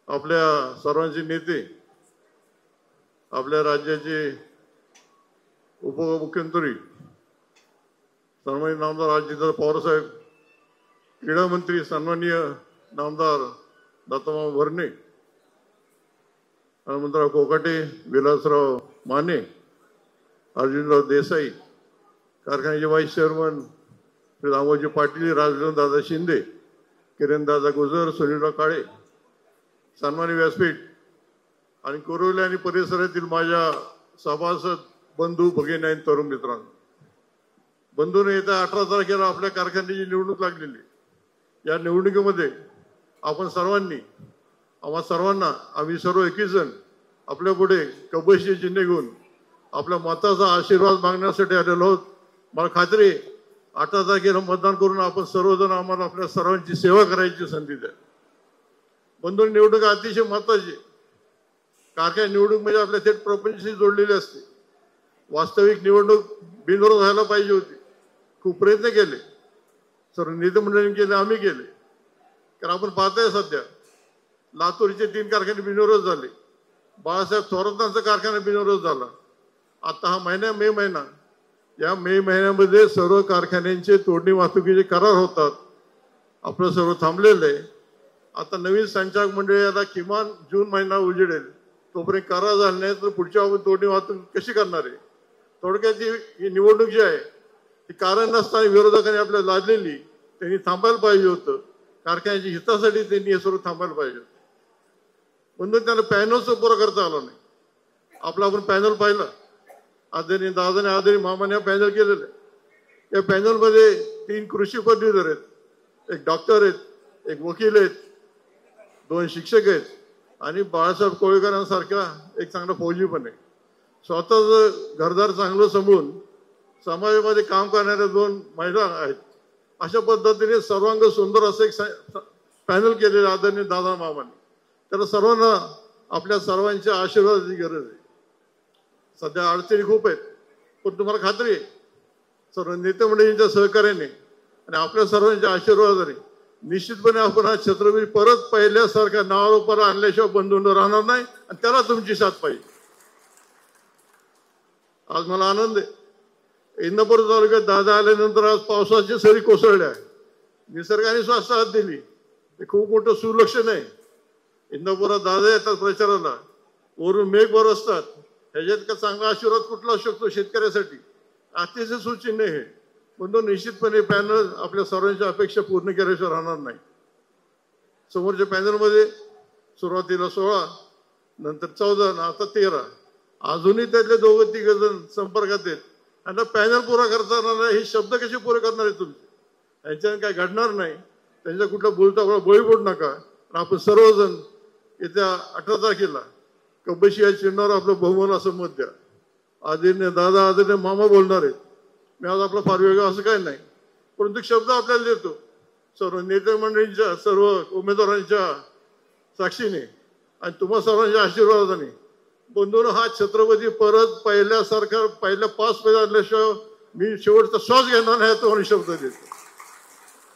आपल्या सर्वांचे नेते, आपल्या राज्याचे उपमुख्यमंत्री सन्माननीय नामदार अजितदादा पवार साहेब, क्रीडा मंत्री सन्माननीय नामदार दत्ताभाऊ भरणे, हनुमंतराव कोकाटे, विलासराव माने, अर्जुनराव देसाई, कारखान्याचे व्हाईस चेअरमन श्री दामोजी पाटील, राजदादा शिंदे, किरणदादा गुजर, सुनीलराव काळे, सन्माननीय व्यासपीठ आणि कोरोली आणि परिसरातील माझ्या सभासद बंधू भगिनी आणि तरुण मित्रांनो, बंधूने येत्या 18 तारखेला आपल्या कारखान्याची निवडणूक लागलेली. या निवडणुकीमध्ये आपण सर्वांनी, आम्हा सर्वांना, आम्ही सर्व 21 जण आपल्या पुढे कबशी चिन्ह घेऊन आपल्या मताचा आशीर्वाद मागण्यासाठी आलेलो आहोत. मला खात्री 18 तारखेला मतदान करून आपण सर्वजण आम्हाला आपल्या सर्वांची सेवा करायची संधी द्या. बंधू, निवडणूक अतिशय महत्वाची. कारखाना निवडणूक म्हणजे आपल्या थेट प्रपंचाशी जोडलेली असते. वास्तविक निवडणूक बिनविरोध व्हायला पाहिजे होती. खूप प्रयत्न केले, सर्व नेते मंडळींनी केले, आम्ही केले. कारण आपण पाहताय सध्या लातूरचे 3 कारखाने बिनविरोध झाले. बाळासाहेब थोरातांचा कारखाना बिनविरोध झाला. आता हा महिना मे महिना, या मे महिन्यामध्ये सर्व कारखान्यांचे तोडणी वाहतुकीचे करार होतात. आपलं सर्व थांबलेलं आहे. आता नवीन संचालक मंडळ याला किमान जून महिना उजेडेल, तोपर्यंत करार झाला नाही तर पुढच्या आपण तोडणी वाहतूक कशी करणार आहे. थोडक्यात ही निवडणूक जी आहे ती कारण नसताना विरोधकांनी आपल्याला लादलेली, त्यांनी थांबायला पाहिजे होतं. कारखान्याच्या हितासाठी त्यांनी हे सर्व थांबायला पाहिजे होतं. म्हणून त्यांना पॅनलचा पुरा करता आला नाही. आपला आपण पॅनल पाहिला, आदरणीय दादाने आदरणीय मामाने हा पॅनल केलेलं आहे. या पॅनलमध्ये 3 कृषी पदवीधर आहेत, एक डॉक्टर आहेत, एक वकील आहेत, 2 शिक्षक आहेत आणि बाळासाहेब कोळेकरांसारखा एक चांगला फौजी पण आहे. स्वतःच घरदार चांगलं सांभाळून समाजामध्ये काम करणाऱ्या 2 महिला आहेत. अशा पद्धतीने सर्वांग सुंदर असं एक पॅनल केलेलं आदरणीय दादा मामाने. त्याला सर्वांना आपल्या सर्वांच्या आशीर्वादाची गरज आहे. सध्या अडचणी खूप आहेत, पण तुम्हाला खात्री आहे सर्व नेते मंडळींच्या सहकार्याने आणि आपल्या सर्वांच्या आशीर्वादाने निश्चितपणे आपण हा छत्रपती परत पहिल्यासारखा नावावर आणल्याशिवाय बंधून राहणार नाही. आणि त्याला तुमची साथ पाहिजे. आज मला आनंद आहे, इंदापूर तालुक्यात दादा आल्यानंतर आज पावसाची सरी कोसळल्या. निसर्गाने स्वास्थ्य हात दिली, हे खूप मोठं सुलक्षण आहे. इंदापुरात दादा येतात प्रचाराला, वरून मेघ बरसतात. ह्याच्यात का चांगला आशीर्वाद कुठला असू शकतो शेतकऱ्यासाठी. अतिशय सुचिन्ह हे. म्हणून निश्चितपणे पॅनल आपल्या सर्वांच्या अपेक्षा पूर्ण केल्याशिवाय राहणार नाही. समोरच्या पॅनलमध्ये सुरुवातीला 16, नंतर 14, आता 13. अजूनही त्यातले 2-3 जण संपर्कात आहेत. त्यांना पॅनल पुरा करता येणार नाही. हे शब्द कसे पुरे करणार आहे तुमचे? यांच्याने काय घडणार नाही. त्यांच्या कुठला बोलता बळी पडू नका. आपण सर्वजण येत्या 18 तारखेला कबशी या चिन्हावर आपलं बहुमत असं मत द्या. आदरणीय दादा, आदरणीय मामा बोलणार आहेत. मी आज आपला फार वेगळा असं काही नाही, परंतु शब्द आपल्याला देतो सर्व नेते मंडळींच्या, सर्व उमेदवारांच्या साक्षीने आणि तुम्हा सर्वांच्या आशीर्वादाने. बंधून हा छत्रपती परत पहिल्यासारखा पहिल्या 5 पैदा आणल्याशिवाय मी शेवटचा श्वास घेणार नाही, तो शब्द देतो.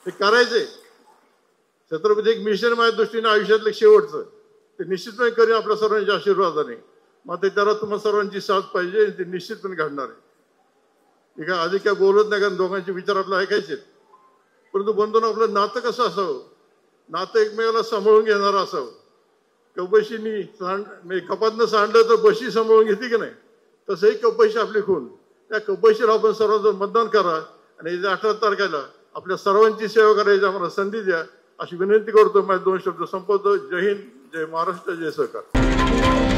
ते करायचे. छत्रपती एक मिशन माझ्या दृष्टीने आयुष्यातलं शेवटचं ते निश्चितपणे करेन आपल्या सर्वांच्या आशीर्वादाने. मात्र त्याला तुम्हा सर्वांची साथ पाहिजे, ते निश्चितपणे घडणार आहे. हे काय आधी काय बोलत नाही, कारण दोघांचे विचार आपले ऐकायचे. परंतु बंधून आपलं नातं कसं असावं, नातं एकमेकाला सांभाळून घेणारं असावं. कबशीनी कपातनं सांडलं तर बशी सांभाळून घेते की नाही, तसंही कबशी आपली खून. त्या कबशीला आपण सर्वजण मतदान करा आणि 18 तारखेला आपल्या सर्वांची सेवा करायची आम्हाला संधी द्या, अशी विनंती करतो. माझे 2 शब्द संपवतो. जय हिंद, जय महाराष्ट्र, जय सरकार.